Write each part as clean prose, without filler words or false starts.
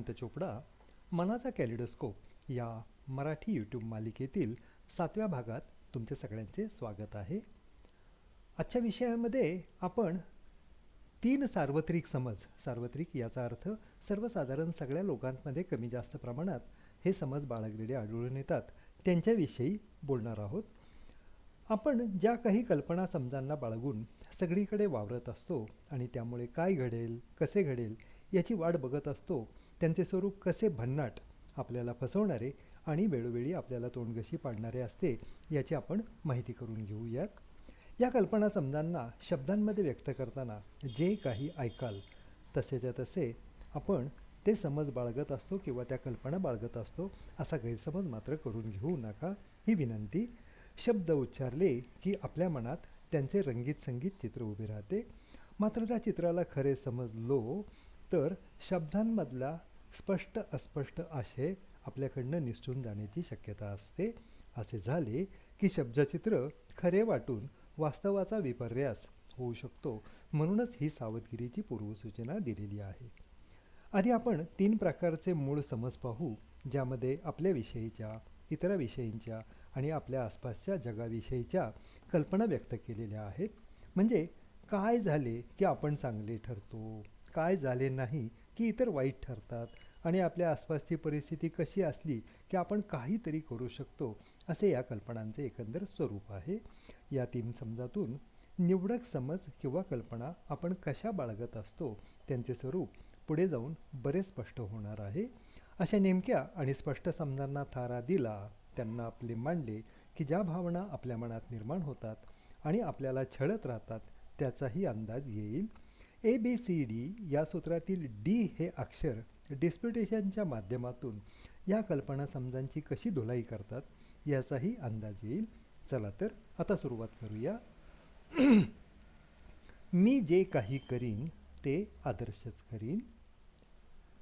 प्रशांत चोपडा मनाचा कॅलिडोस्कोप या मराठी यूट्यूब मालिकेतील 7व्या भागात तुमचे सगळ्यांचे स्वागत आहे. आजच्या विषयामध्ये आपण 3 सार्वत्रिक समज, सार्वत्रिक याचा अर्थ सर्वसाधारण सगळ्या लोकांमध्ये कमी जास्त प्रमाणात हे समज बाळगलेले आढळून येतात, त्यांच्याविषयी बोलणार आहोत. आपण ज्या काही कल्पना समजांना बाळगून सगळीकडे वावरत असतो आणि त्यामुळे काय घडेल, कसे घडेल याची वाट बघत असतो, त्यांचे स्वरूप कसे भन्नाट, आपल्याला फसवणारे आणि वेळोवेळी आपल्याला तोंडघशी पाडणारे असते याची आपण माहिती करून घेऊयात. या कल्पना समजांना शब्दांमध्ये व्यक्त करताना जे काही ऐकाल तसेच्या तसे आपण ते समज बाळगत असतो किंवा त्या कल्पना बाळगत असतो, असा गैरसमज मात्र करून घेऊ नका, ही विनंती. शब्द उच्चारले की आपल्या मनात त्यांचे रंगीत संगीत चित्र उभे राहते. मात्र त्या चित्राला खरे समजलो तर शब्दांमधला स्पष्ट अस्पष्ट आशय आपल्याकडनं निसटून जाण्याची शक्यता असते. असे झाले की शब्दचित्र खरे वाटून वास्तवाचा विपर्यास होऊ शकतो. म्हणूनच ही सावधगिरीची पूर्वसूचना दिलेली आहे. आधी आपण 3 प्रकारचे मूळ समज पाहू, ज्यामध्ये आपल्याविषयीच्या, इतराविषयींच्या आणि आपल्या आसपासच्या जगाविषयीच्या कल्पना व्यक्त केलेल्या आहेत. म्हणजे काय झाले की आपण चांगले ठरतो, काय झाले नाही की इतर वाईट ठरतात आणि आपल्या आसपासची परिस्थिती कशी असली की आपण काहीतरी करू शकतो, असे या कल्पनांचे एकंदर स्वरूप आहे. या 3 समजातून निवडक समज किंवा कल्पना आपण कशा बाळगत असतो त्यांचे स्वरूप पुढे जाऊन बरेच स्पष्ट होणार आहे. अशा नेमक्या आणि स्पष्ट समजांना थारा दिला, त्यांना आपले मांडले की ज्या भावना आपल्या मनात निर्माण होतात आणि आपल्याला छळत राहतात त्याचाही अंदाज येईल. ABCD या सूत्रातील D हे अक्षर डिस्प्युटेशनच्या माध्यमातून या कल्पना समजांची कशी धुलाई करतात याचाही अंदाज येईल. चला तर आता सुरुवात करूया. मी जे काही करीन ते आदर्शच करीन.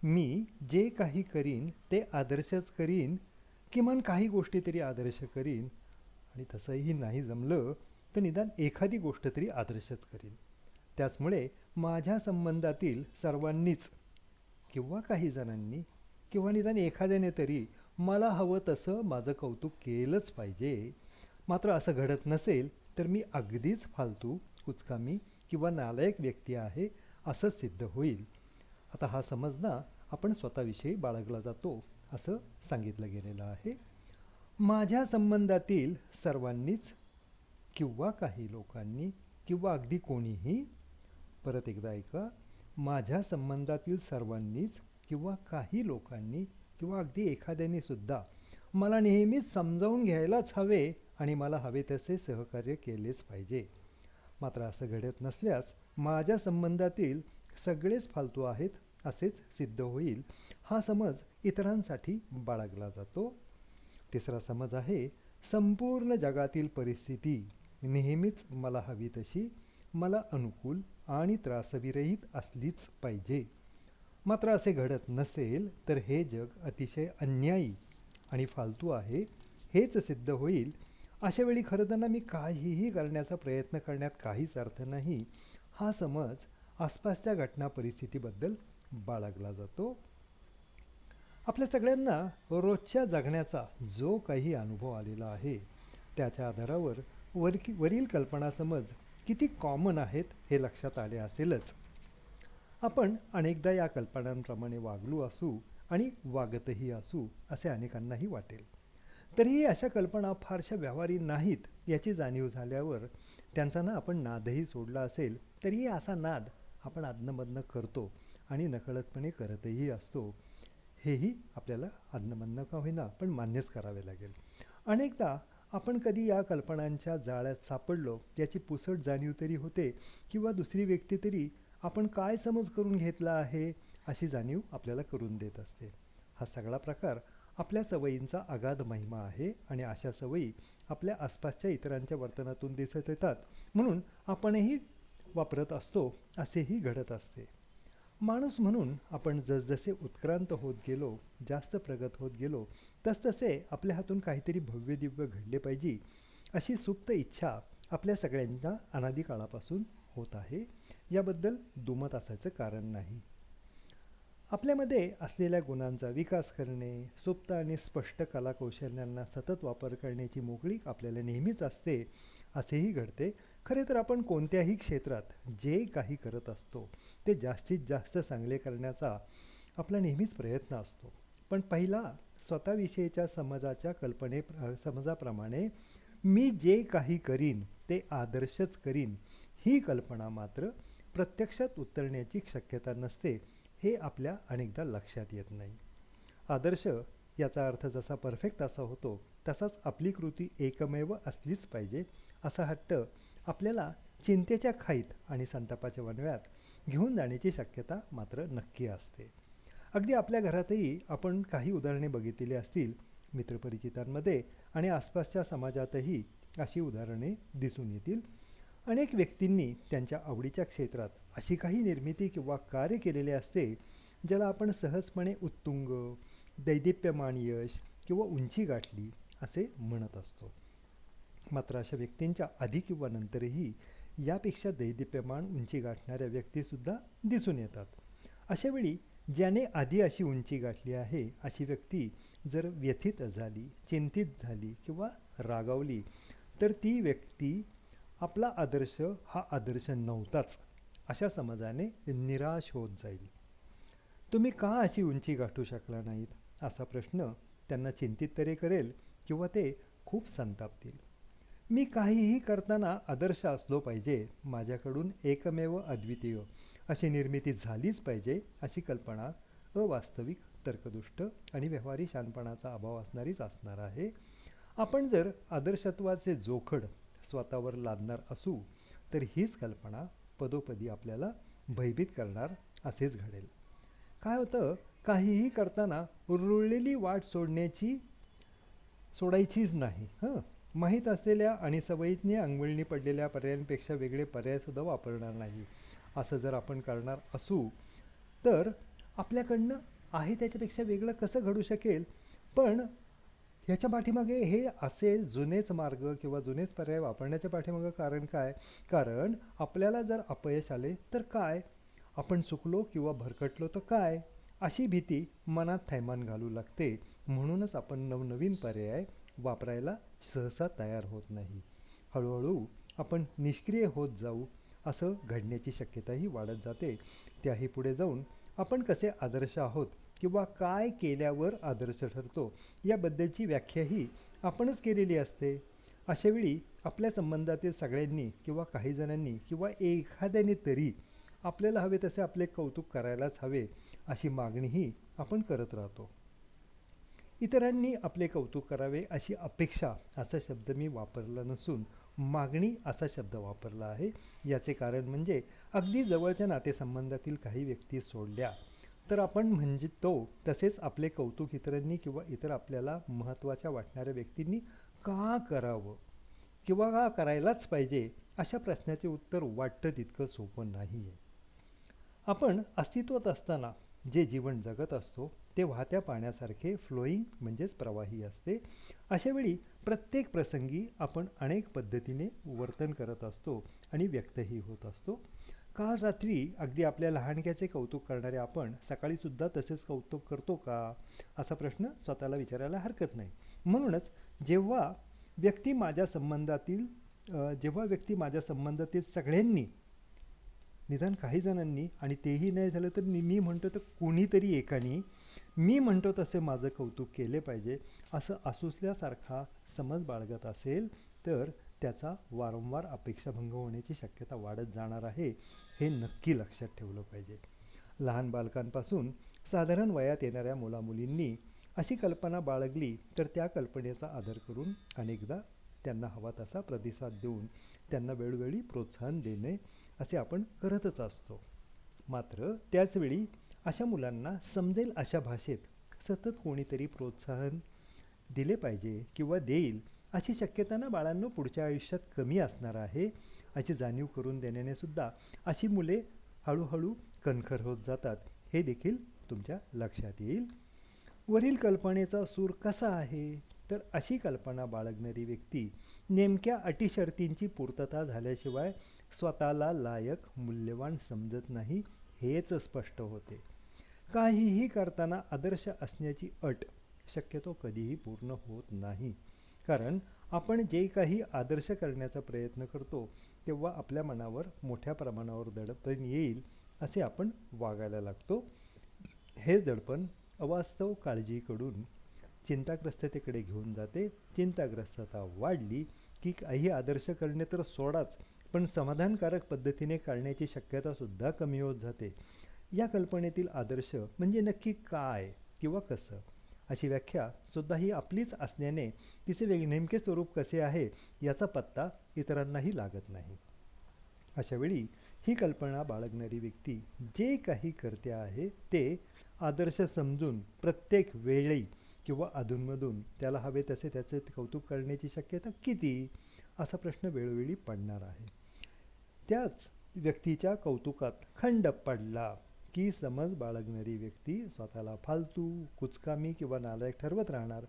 मी जे काही करीन ते आदर्शच करीन. किमान काही गोष्टी तरी आदर्श करीन, आणि तसंही नाही जमलं तर निदान एखादी गोष्ट तरी आदर्शच करीन. त्याचमुळे माझ्या संबंधातील सर्वांनीच किंवा काही जणांनी किंवा निदान एखाद्याने तरी मला हवं तसं माझं कौतुक केलंच पाहिजे. मात्र असं घडत नसेल तर मी अगदीच फालतू, कुचकामी किंवा नालायक व्यक्ती आहे असं सिद्ध होईल. आता हा समज ना आपण स्वतःविषयी बाळगला जातो असं सांगितलं गेलेलं आहे. माझ्या संबंधातील सर्वांनीच किंवा काही लोकांनी किंवा अगदी कोणीही, परत एकदा ऐका, माझ्या संबंधातील सर्वांनीच किंवा काही लोकांनी किंवा अगदी एखाद्याने सुद्धा मला नेहमीच समजावून घ्यायलाच हवे आणि मला हवे तसे सहकार्य केलेच पाहिजे. मात्र असं घडत नसल्यास माझ्या संबंधातील सगळेच फालतू आहेत असेच सिद्ध होईल. हा समज इतरांसाठी बाळगला जातो. तिसरा समज आहे संपूर्ण जगातील परिस्थिती नेहमीच मला हवी तशी, मला अनुकूल आणि त्रासविरहित असलीच पाहिजे. मात्र असे घडत नसेल तर हे जग अतिशय अन्यायी आणि फालतू आहे हेच सिद्ध होईल. अशा वेळी खरं तर मी काहीही करण्याचा प्रयत्न करण्यात काहीच अर्थ नाही. हा समज आसपासच्या घटना परिस्थितीबद्दल बाळगला जातो. आपल्या सगळ्यांना रोजच्या जगण्याचा जो काही अनुभव आलेला आहे त्याच्या आधारावर वरील कल्पना समज किती कॉमन आहेत हे लक्षात आले असेलच. आपण अनेकदा या कल्पनांप्रमाणे वागलो असू आणि वागतही असू असे अनेकांनाही वाटेल. तरीही अशा कल्पना फारशा व्यवहारी नाहीत याची जाणीव झाल्यावर त्यांचा ना आपण नादही सोडला असेल तरीही असा नाद आपण अधनमधनं करतो आणि नकळतपणे करतही असतो. हेही आपल्याला अधनमधनं का होईना पण मान्यच करावे लागेल. अनेकदा आपण कधी या कल्पनांच्या जाळ्यात सापडलो याची पुसट जाणीव तरी होते किंवा दुसरी व्यक्ती तरी आपण काय समज करून घेतला आहे अशी जाणीव आपल्याला करून देत असते. हा सगळा प्रकार आपल्या सवयींचा अगाध महिमा आहे आणि अशा सवयी आपल्या आसपासच्या इतरांच्या वर्तनातून दिसत येतात, म्हणून आपणही वापरत असतो असेही घडत असते. माणूस म्हणून आपण जसजसे उत्क्रांत होत गेलो, जास्त प्रगत होत गेलो, तसतसे आपल्या हातून काहीतरी भव्य दिव्य घडले पाहिजे अशी सुप्त इच्छा आपल्या सगळ्यांना अनादी काळापासून होत आहे. याबद्दल दुमत असायचं कारण नाही. आपल्यामध्ये असलेल्या गुणांचा विकास करणे, सुप्त आणि स्पष्ट कलाकौशल्यांना सतत वापर करण्याची मोकळीक आपल्याला नेहमीच असते, असेही घडते. खरे तर आपण कोणत्याही क्षेत्रात जे काही करत असतो ते जास्तीत जास्त चांगले करण्याचा आपला नेहमीच प्रयत्न असतो. पण पहिला स्वतःविषयीच्या समजाप्रमाणे मी जे काही करीन ते आदर्शच करीन ही कल्पना मात्र प्रत्यक्षात उतरण्याची शक्यता नसते, हे आपल्या अनेकदा लक्षात येत नाही. आदर्श याचा अर्थ जसा परफेक्ट असा होतो तसाच आपली कृती एकमेव असलीच पाहिजे असा हट्ट आपल्याला चिंतेच्या खाईत आणि संतापाच्या वणव्यात घेऊन जाण्याची शक्यता मात्र नक्की असते. अगदी आपल्या घरातही आपण काही उदाहरणे बघितलेली असतील. मित्रपरिचितांमध्ये आणि आसपासच्या समाजातही अशी उदाहरणे दिसून येतील. अनेक व्यक्तींनी त्यांच्या आवडीच्या क्षेत्रात अशी काही निर्मिती किंवा कार्य केलेले असते ज्याला आपण सहजपणे उत्तुंग, दैदिप्यमान यश किंवा उंची गाठली असे म्हणत असतो. मात्र अशा व्यक्तींच्या आधी किंवा नंतरही यापेक्षा दैदिप्यमान उंची गाठणाऱ्या व्यक्तीसुद्धा दिसून येतात. अशावेळी ज्याने आधी अशी उंची गाठली आहे अशी व्यक्ती जर व्यथित झाली, चिंतित झाली किंवा रागावली तर ती व्यक्ती आपला आदर्श हा आदर्श नव्हताच अशा समजाने निराश होत जाईल. तुम्ही का अशी उंची गाठू शकला नाहीत असा प्रश्न त्यांना चिंतित तरी करेल किंवा ते खूप संतापतील. मी काहीही करताना आदर्श असलो पाहिजे, माझ्याकडून एकमेव अद्वितीय अशी निर्मिती झालीच पाहिजे अशी कल्पना अवास्तविक, तर्कदुष्ट आणि व्यवहारी शहाणपणाचा अभाव असणारीच असणार आहे. आपण जर आदर्शत्वाचे जोखड स्वतःवर लादणार असू तर हीच कल्पना पदोपदी आपल्याला भयभीत करणार असेच घडेल. काय होतं, काहीही करताना रुळलेली वाट सोडायचीच नाही. माहीत असलेल्या आणि सवयीने अंगवळणी पडलेल्या पर्यायांपेक्षा वेगळे पर्यायसुद्धा वापरणार नाही. असं जर आपण करणार असू तर आपल्याकडनं आहे त्याच्यापेक्षा वेगळं कसं घडू शकेल. पण ह्याच्या पाठीमागे हे असे जुनेच मार्ग किंवा जुनेच पर्याय वापरण्याच्या पाठीमागं कारण काय? कारण आपल्याला जर अपयश आले तर काय, आपण चुकलो किंवा भरकटलो तर काय, अशी भीती मनात थैमान घालू लागते. म्हणूनच आपण नवनवीन पर्याय वापरायला सहसा तयार होत नाही. हळूहळू आपण निष्क्रिय होत जाऊ असं घडण्याची शक्यताही वाढत जाते. त्याही पुढे जाऊन आपण कसे आदर्श आहोत किंवा काय केल्यावर आदर्श ठरतो याबद्दलची व्याख्याही आपणच केलेली असते. अशावेळी आपल्या संबंधातील सगळ्यांनी किंवा काही जणांनी किंवा एखाद्याने तरी आपल्याला हवे तसे आपले कौतुक करायलाच हवे अशी मागणीही आपण करत राहतो. इतरांनी आपले कौतुक करावे अशी अपेक्षा असा शब्द मी वापरला नसून मागणी असा शब्द वापरला आहे. याचे कारण म्हणजे अगदी जवळच्या नातेसंबंधातील काही व्यक्ती सोडल्या तर आपण म्हणजे तो तसेच आपले कौतुक इतरांनी किंवा इतर आपल्याला महत्त्वाच्या वाटणाऱ्या व्यक्तींनी का करावं किंवा का करायलाच पाहिजे अशा प्रश्नाचे उत्तर वाटतं तितकं सोपं नाही आहे. आपण अस्तित्वात असताना जे जीवन जगत असतो ते वाहत्या पाण्यासारखे फ्लोईंग म्हणजेच प्रवाही असते. अशावेळी प्रत्येक प्रसंगी आपण अनेक पद्धतीने वर्तन करत असतो आणि व्यक्तही होत असतो. काल रात्री अगदी आपल्या लहानग्याचे कौतुक करणारे आपण सकाळीसुद्धा तसेच कौतुक करतो का असा प्रश्न स्वतःला विचारायला हरकत नाही. म्हणूनच जेव्हा व्यक्ती माझ्या संबंधातील सगळ्यांनी, निदान काही जणांनी आणि तेही नाही झालं तर मी म्हणतो तर कोणीतरी एकाने मी म्हणतो तसे माझं कौतुक केले पाहिजे असं आसुसल्यासारखा समज बाळगत असेल तर त्याचा वारंवार अपेक्षाभंग होण्याची शक्यता वाढत जाणार आहे, हे नक्की लक्षात ठेवलं पाहिजे. लहान बालकांपासून साधारण वयात येणाऱ्या मुलामुलींनी अशी कल्पना बाळगली तर त्या कल्पनेचा आदर करून अनेकदा त्यांना हवा तसा प्रतिसाद देऊन त्यांना वेळोवेळी प्रोत्साहन देणे असे आपण करतच असतो. मात्र त्याचवेळी अशा मुलांना समजेल अशा भाषेत सतत कोणीतरी प्रोत्साहन दिले पाहिजे किंवा देईल अशी शक्यता बाळांनो पुढच्या आयुष्यात कमी असणार आहे. अशी जाणीव करून देण्याने सुद्धा अशी मुले हळूहळू कणखर होत जातात, हे देखील तुमच्या लक्षात येईल. वरील कल्पनेचा सूर कसा आहे तर अशी कल्पना बाळगणारी व्यक्ती नेमक्या अटीशर्तींची पूर्तता झाल्याशिवाय स्वतःला लायक, मूल्यवान समजत नाही हेच स्पष्ट होते. काहीही करताना आदर्श असण्याची अट शक्यतो कधीही पूर्ण होत नाही. कारण आपण जे काही आदर्श करण्याचा प्रयत्न करतो तेव्हा आपल्या मनावर मोठ्या प्रमाणावर दडपण येईल असे आपण वागायला लागतो. हेच दडपण अवास्तव काळजीकडून चिंताग्रस्ततेकडे घेऊन जाते. चिंताग्रस्तता वाढली की काही आदर्श करणे तर सोडाच, पण समाधानकारक पद्धतीने करण्याची शक्यतासुद्धा कमी होत जाते. या कल्पनेतील आदर्श म्हणजे नक्की काय किंवा कसं, अशी व्याख्या सुद्धा ही आपलीच असल्याने तिचे नेमके स्वरूप कसे आहे याचा पत्ता इतरांनाही लागत नाही. अशावेळी ही कल्पना बाळगणारी व्यक्ती जे काही करते आहे ते आदर्श समजून प्रत्येक वेळी किंवा अधूनमधून त्याला हवे तसे त्याचे कौतुक करण्याची शक्यता किती, असा प्रश्न वेळोवेळी पडणार आहे. त्याच व्यक्तीच्या कौतुकात खंड पडला की समज बाळगणारी व्यक्ती स्वतःला फालतू, कुचकामी किंवा नालायक ठरवत राहणार.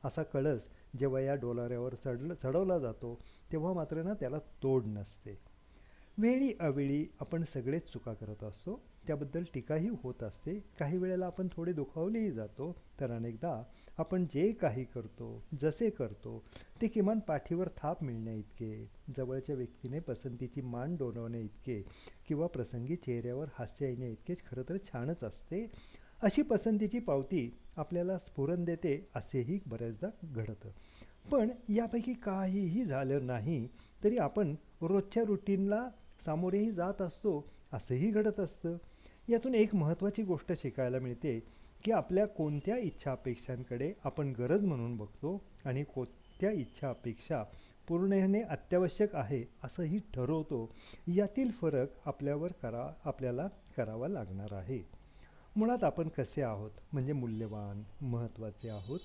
असा कळस जेव्हा या डोलाऱ्यावर चढवला जातो तेव्हा मात्र ना त्याला तोड नसते. वेळी अवेळी आपण सगळेच चुका करत असतो, त्याबद्दल टीकाही होत असते. काही वेळेला आपण थोडे दुखावलेही जातो, तर अनेकदा आपण जे काही करतो, जसे करतो ते किमान पाठीवर थाप मिळण्या इतके, जवळच्या व्यक्तीने पसंतीची मान डोलवण्या इतके किंवा प्रसंगी चेहऱ्यावर हास्य येण्या इतकेच खरं तर छानच असते. अशी पसंतीची पावती आपल्याला स्फुरण देते असेही बऱ्याचदा घडतं. पण यापैकी काहीही झालं नाही तरी आपण रोजच्या रुटीनला सामोरेही जात असतो असंही घडत असतं. यातून एक महत्त्वाची गोष्ट शिकायला मिळते की आपल्या कोणत्या इच्छा अपेक्षांकडे आपण गरज म्हणून बघतो आणि कोणत्या इच्छा अपेक्षा पूर्ण अत्यावश्यक आहे असंही ठरवतो. यातील फरक आपल्याला करावा लागणार आहे. मुळात आपण कसे आहोत म्हणजे मूल्यवान, महत्त्वाचे आहोत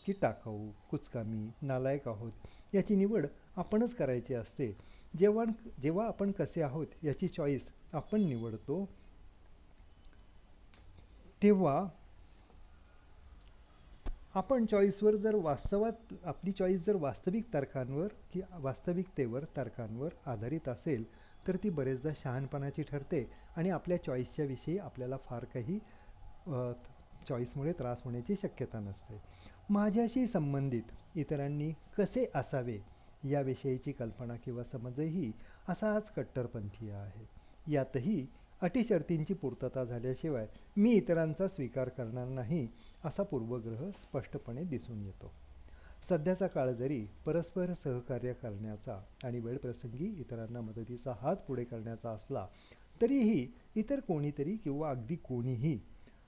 की टाकाऊ, कुचकामी, नालायक आहोत याची निवड आपणच करायची असते. जेव्हा आपण कसे आहोत याची चॉईस आपण निवडतो तेव्हा आपण चॉईसवर जर आपली चॉईस जर वास्तविकतेवर तर्कांवर आधारित असेल तर ती बरेचदा शहाणपणाची ठरते आणि आपल्या चॉईसच्या विषयी आपल्याला फार काही चॉईसमुळे त्रास होण्याची शक्यता नसते. माझ्याशी संबंधित इतरांनी कसे असावे याविषयीची कल्पना किंवा समजही असाच कट्टरपंथीय आहे. यातही अटीशर्तींची पूर्तता झाल्याशिवाय मी इतरांचा स्वीकार करणार नाही असा पूर्वग्रह स्पष्टपणे दिसून येतो. सध्याचा काळ जरी परस्पर सहकार्य करण्याचा आणि वेळप्रसंगी इतरांना मदतीचा हात पुढे करण्याचा असला तरीही इतर कोणीतरी किंवा अगदी कोणीही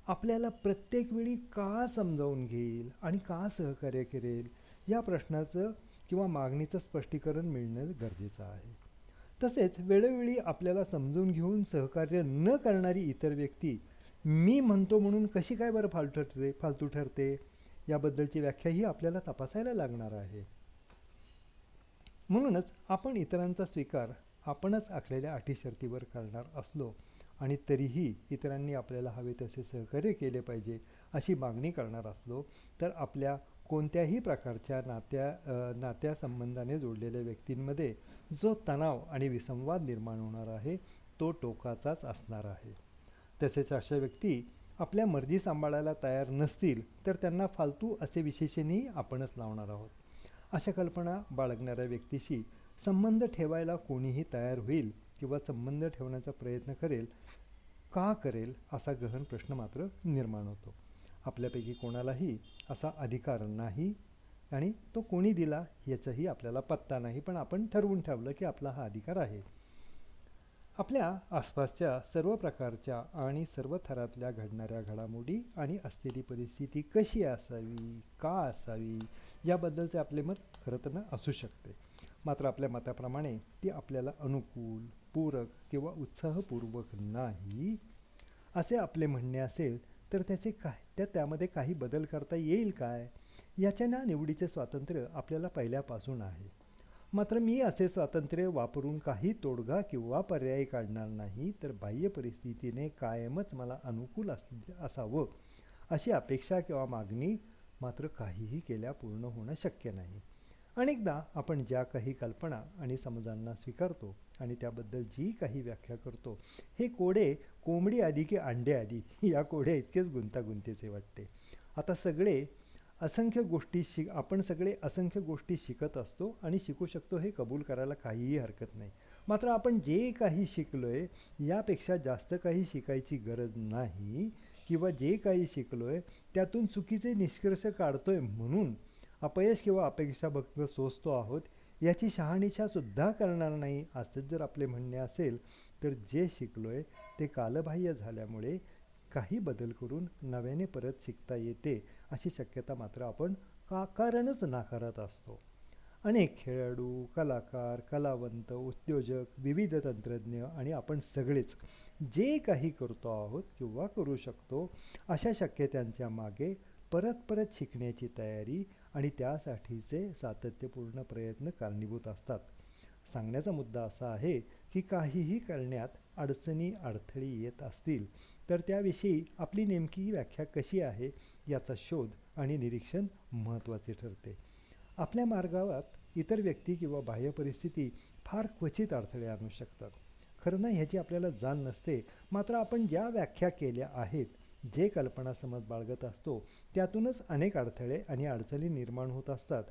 आपल्याला प्रत्येक वेळी का समजावून घेईल आणि का सहकार्य करेल या प्रश्नाचं किंवा मागणीचं स्पष्टीकरण मिळणं गरजेचं आहे. तसेच वेळोवेळी आपल्याला समजून घेऊन सहकार्य न करणारी इतर व्यक्ती मी म्हणतो म्हणून कशी काय बरं फालतू ठरते याबद्दलची व्याख्याही आपल्याला तपासायला लागणार आहे. म्हणूनच आपण इतरांचा स्वीकार आपणच आखलेल्या अटीशर्तीवर करणार असलो आणि तरीही इतरांनी आपल्याला हवे तसे सहकार्य केले पाहिजे अशी मागणी करणार असलो तर आपल्या कोणत्याही प्रकारच्या नात्यासंबंधाने जोडलेल्या व्यक्तींमध्ये जो तणाव आणि विसंवाद निर्माण होणार आहे तो टोकाचाच असणार आहे. तसेच अशा व्यक्ती आपल्या मर्जी सांभाळायला तयार नसतील तर त्यांना फालतू असे विशेषणही आपणच लावणार आहोत. अशा कल्पना बाळगणाऱ्या व्यक्तीशी संबंध ठेवायला कोणीही तयार होईल किंवा संबंध ठेवण्याचा प्रयत्न करेल असा गहन प्रश्न मात्र निर्माण होतो. आपल्यापैकी कोणालाही असा अधिकार नाही आणि तो कोणी दिला याचाही आपल्याला पत्ता नाही, पण आपण ठरवून ठेवलं की आपला हा अधिकार आहे. आपल्या आसपासच्या सर्व प्रकारच्या आणि सर्व थरातल्या घडणाऱ्या घडामोडी आणि असलेली परिस्थिती कशी असावी, का असावी याबद्दलचे आपले मत खरं तर असू शकते. मात्र आपल्या मताप्रमाणे ती आपल्याला अनुकूल, पूरक किंवा उत्साहपूर्वक नाही असे आपले म्हणणे असेल तर त्यामध्ये काही बदल करता येईल काय याच्या निवडीचे स्वातंत्र्य आपल्याला पहिल्यापासून आहे. मात्र मी असे स्वातंत्र्य वापरून काही तोडगा किंवा पर्याय काढणार नाही, तर बाह्य परिस्थितीने कायमच मला अनुकूल असावं अशी अपेक्षा किंवा मागणी मात्र काहीही केल्या पूर्ण होणं शक्य नाही. अनेकदा आपण ज्या काही कल्पना आणि समजांना स्वीकारतो आणि त्याबद्दल जी काही व्याख्या करतो, हे कोडे कोंबडी आधी की अंडे आधी या कोड्या इतकेच गुंतागुंतीचे वाटते. आता आपण सगळे असंख्य गोष्टी शिकत असतो आणि शिकू शकतो हे कबूल करायला काहीही हरकत नाही. मात्र आपण जे काही शिकलोय यापेक्षा जास्त काही शिकायची गरज नाही, किंवा जे काही शिकलोय त्यातून चुकीचे निष्कर्ष काढतोय म्हणून अपयश किंवा अपेक्षा भक्त सोसतो आहोत याची शहानिशासुद्धा करणार नाही, असंच जर आपले म्हणणे असेल तर जे शिकलोय ते कालबाह्य झाल्यामुळे काही बदल करून नव्याने परत शिकता येते अशी शक्यता मात्र आपण कारणच नाकारत असतो. अनेक खेळाडू, कलाकार, कलावंत, उद्योजक, विविध तंत्रज्ञ आणि आपण सगळेच जे काही करतो आहोत किंवा करू शकतो अशा शक्यतांच्या मागे परत परत शिकण्याची तयारी आणि त्यासाठीचे सातत्यपूर्ण प्रयत्न कारणीभूत असतात. सांगण्याचा मुद्दा असा आहे की काहीही करण्यात अडचणी येत असतील तर त्याविषयी आपली नेमकी व्याख्या कशी आहे याचा शोध आणि निरीक्षण महत्त्वाचे ठरते. आपल्या मार्गात इतर व्यक्ती किंवा बाह्य परिस्थिती फार क्वचित अडथळे आणू शकतात. खरं नाही ह्याची आपल्याला जाण नसते. मात्र आपण ज्या व्याख्या केल्या आहेत, जे कल्पना समज बाळगत असतो त्यातूनच अनेक अडथळे आणि अडचणी निर्माण होत असतात.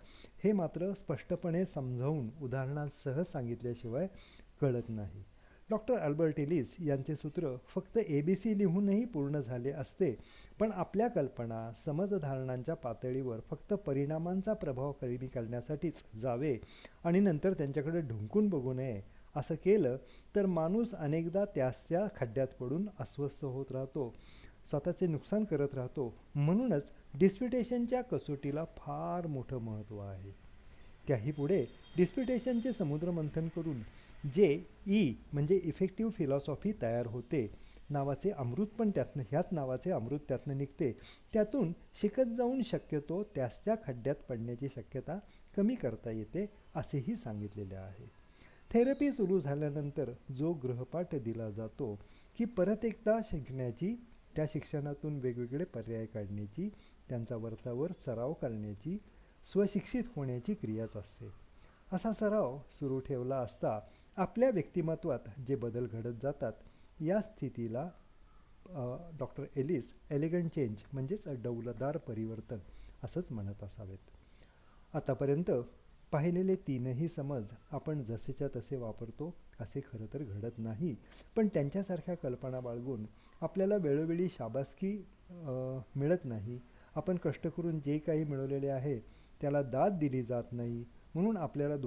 हे मात्र स्पष्टपणे समजावून उदाहरणांसह सांगितल्याशिवाय कळत नाही. डॉक्टर अल्बर्ट एलिस यांचे सूत्र फक्त ABC लिहूनही पूर्ण झाले असते, पण आपल्या कल्पना समजधारणांच्या पातळीवर फक्त परिणामांचा प्रभाव कमी करण्यासाठीच जावे आणि नंतर त्यांच्याकडे ढुंकून बघू नये असं केलं तर माणूस अनेकदा त्या खड्ड्यात पडून अस्वस्थ होत राहतो, स्वतःचे नुकसान करत राहतो. म्हणूनच डिस्प्युटेशनच्या कसोटीला फार मोठं महत्त्व आहे. त्याही पुढे डिस्प्युटेशनचे समुद्रमंथन करून जे म्हणजे इफेक्टिव्ह फिलॉसॉफी तयार होते, नावाचे अमृत त्यातनं निघते. त्यातून शिकत जाऊन शक्यतो त्या खड्ड्यात पडण्याची शक्यता कमी करता येते असेही सांगितलेले आहे. थेरपी सुरू झाल्यानंतर जो गृहपाठ दिला जातो की परत एकदा शिकण्याची, त्या शिक्षणातून वेगवेगळे पर्याय काढण्याची, त्यांचा वरचावर सराव करण्याची, स्वशिक्षित होण्याची क्रियाच असते. असा सराव सुरू ठेवला असता आपल्या व्यक्तिमत्वात जे बदल घडत जातात या स्थितीला डॉक्टर एलिस एलिगंट चेंज म्हणजेच डौलदार परिवर्तन असंच म्हणत असावेत. आतापर्यंत पाहिलेले तीनही समज आपण जसेच्या तसे वापरतो असे खरं तर घडत नाही, पण त्यांच्यासारख्या कल्पना बाळगून आपल्याला वेळोवेळी शाबासकी मिळत नाही. आपण कष्ट करून जे काही मिळवलेले आहे त्याला दाद दिली जात नाही म्हणून आपल्याला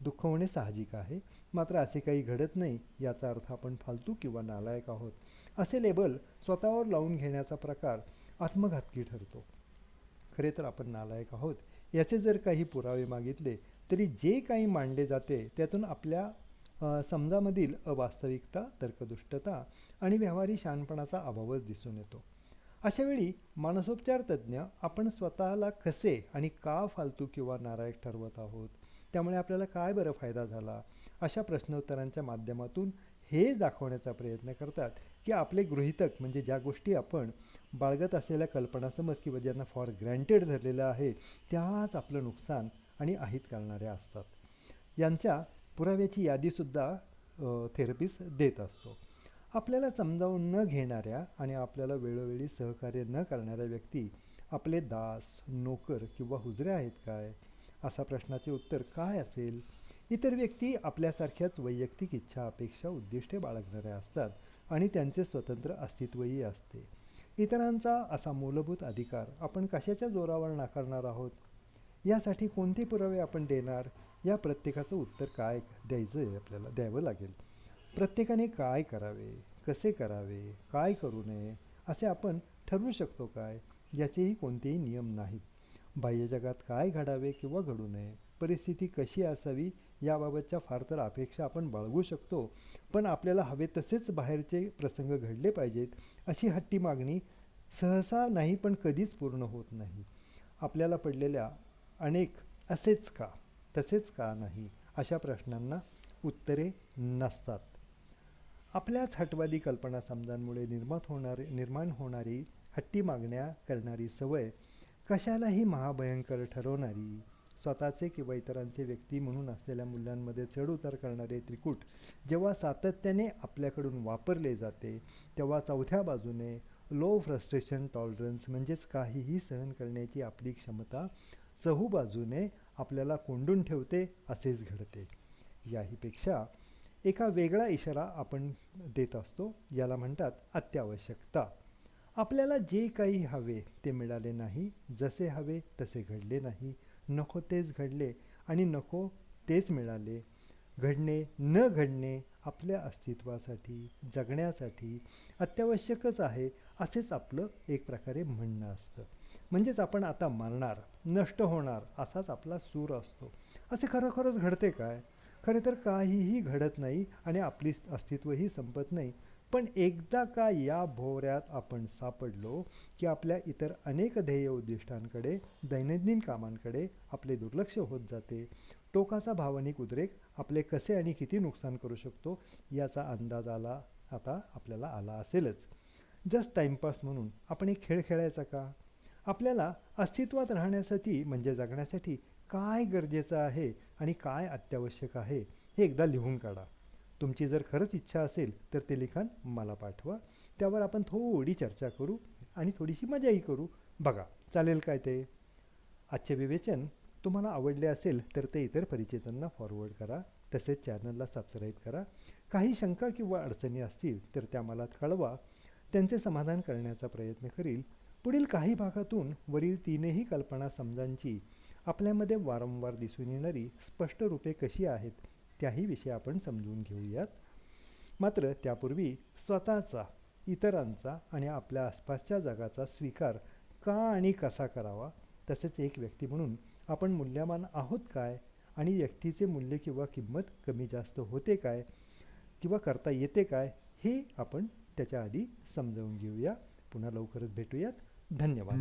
दुःख होणे साहजिक आहे. मात्र असे काही घडत नाही याचा अर्थ आपण फालतू किंवा नालायक आहोत असे लेबल स्वतःवर लावून घेण्याचा प्रकार आत्मघातकी ठरतो. खरे तर आपण नालायक आहोत याचे जर काही पुरावे मागितले तरी जे काही मांडले जाते त्यातून आपल्या समजामधील अवास्तविकता, तर्कदुष्टता आणि व्यवहारी शहाणपणाचा अभावच दिसून येतो. अशावेळी मानसोपचार तज्ज्ञ आपण स्वतःला कसे आणि का फालतू किंवा नालायक ठरवत आहोत, त्यामुळे आपल्याला काय बरं फायदा झाला, अशा प्रश्नोत्तरांच्या माध्यमातून हे दाखवण्याचा प्रयत्न करतात की आपले गृहीतक म्हणजे ज्या गोष्टी आपण बाळगत असलेल्या कल्पनासमज किंवा ज्यांना फॉर ग्रँटेड धरलेलं आहे त्याच आपलं नुकसान आणि अहित करणाऱ्या असतात. यांच्या पुराव्याची यादीसुद्धा थेरपिस्ट देत असतो. आपल्याला समजावून न घेणाऱ्या आणि आपल्याला वेळोवेळी सहकार्य न करणाऱ्या व्यक्ती आपले दास, नोकर किंवा हुजरे आहेत काय, असा प्रश्नाचे उत्तर काय असेल? इतर व्यक्ती आपल्यासारख्याच वैयक्तिक इच्छा, अपेक्षा, उद्दिष्टे बाळगणाऱ्या असतात आणि त्यांचे स्वतंत्र अस्तित्वही असते. इतरांचा असा मूलभूत अधिकार आपण कशाच्या जोरावर नाकारणार आहोत? यासाठी कोणते पुरावे आपण देणार? या प्रत्येकाचं उत्तर काय द्यायचं आहे आपल्याला द्यावं लागेल. प्रत्येकाने काय करावे, कसे करावे, काय करू नये असे आपण ठरवू शकतो काय? याचेही कोणतेही नियम नाहीत. बाह्य जगात काय घडावे किंवा घडू नये, परिस्थिती कशी असावी याबाबतच्या फार तर अपेक्षा आपण बाळगू शकतो, पण आपल्याला हवे तसेच बाहेरचे प्रसंग घडले पाहिजेत अशी हट्टी मागणी सहसा नाही पण कधीच पूर्ण होत नाही. आपल्याला पडलेल्या अनेक असेच का, तसेच का नाही अशा प्रश्नांना उत्तरे नसतात. आपल्याच हटवादी कल्पना समजांमुळे निर्माण होणारी हट्टी मागण्या करणारी सवय कशालाही महाभयंकर ठरवणारी, स्वतःचे किंवा इतरांचे व्यक्ती म्हणून असलेल्या मूल्यांमध्ये चढउतार करणारे त्रिकूट जेव्हा सातत्याने आपल्याकडून वापरले जाते, तेव्हा चौथ्या बाजूने लो फ्रस्ट्रेशन टॉलरन्स म्हणजेच काहीही सहन करण्याची आपली क्षमता चहूबाजूने आपल्याला कोंडून ठेवते, असेच घडते. याहीपेक्षा एका वेगळा इशारा आपण देत असतो, याला म्हणतात अत्यावश्यकता. आपल्याला जे काही हवे ते मिळाले नाही, जसे हवे तसे घडले नाही, नको तेच घडले आणि नको तेच मिळाले. घडणे न घडणे आपल्या अस्तित्वासाठी, जगण्यासाठी अत्यावश्यकच आहे, असेच आपलं एक प्रकारे म्हणणं असतं. म्हणजेच आपण आता मरणार, नष्ट होणार असाच आपला सूर असतो. असे खरोखरच घडते काय? खरे तर काहीही घडत नाही आणि आपली अस्तित्वही संपत नाही. पण एकदा का या भोवऱ्यात आपण सापडलो की आपल्या इतर अनेक ध्येय उद्दिष्टांकडे, दैनंदिन कामांकडे आपले दुर्लक्ष होत जाते. टोकाचा भावनिक उद्रेक आपले कसे आणि किती नुकसान करू शकतो याचा अंदाज आता आपल्याला आला असेलच. जस्ट टाईमपास म्हणून आपण एक खेळ खेळायचा का? आपल्याला अस्तित्वात राहण्यासाठी म्हणजे जगण्यासाठी काय गरजेचं आहे आणि काय अत्यावश्यक आहे हे एकदा लिहून काढा. तुमची जर खरंच इच्छा असेल तर ते लिखाण मला पाठवा. त्यावर आपण थोडी चर्चा करू आणि थोडीशी मजाही करू. बघा चालेल काय ते? आजचे विवेचन तुम्हाला आवडले असेल तर ते इतर परिचितांना फॉरवर्ड करा. तसेच चॅनलला सबस्क्राईब करा. काही शंका किंवा अडचणी असतील तर त्या मला कळवा. त्यांचे समाधान करण्याचा प्रयत्न करील. पुढील काही भागातून वरील तीनही कल्पना समजांची आपल्यामध्ये वारंवार दिसून येणारी स्पष्ट रूपे कशी आहेत त्याही विषयी आपण समजून घेऊयात. मात्र त्यापूर्वी स्वतःचा, इतरांचा आणि आपल्या आसपासच्या जगाचा स्वीकार का आणि कसा करावा, तसेच एक व्यक्ती म्हणून आपण मूल्यवान आहोत काय आणि व्यक्तीचे मूल्य किंवा किंमत कमी जास्त होते काय किंवा करता येते काय, हे आपण त्याच्या आधी समजावून घेऊया. पुन्हा लवकरच भेटूयात. धन्यवाद.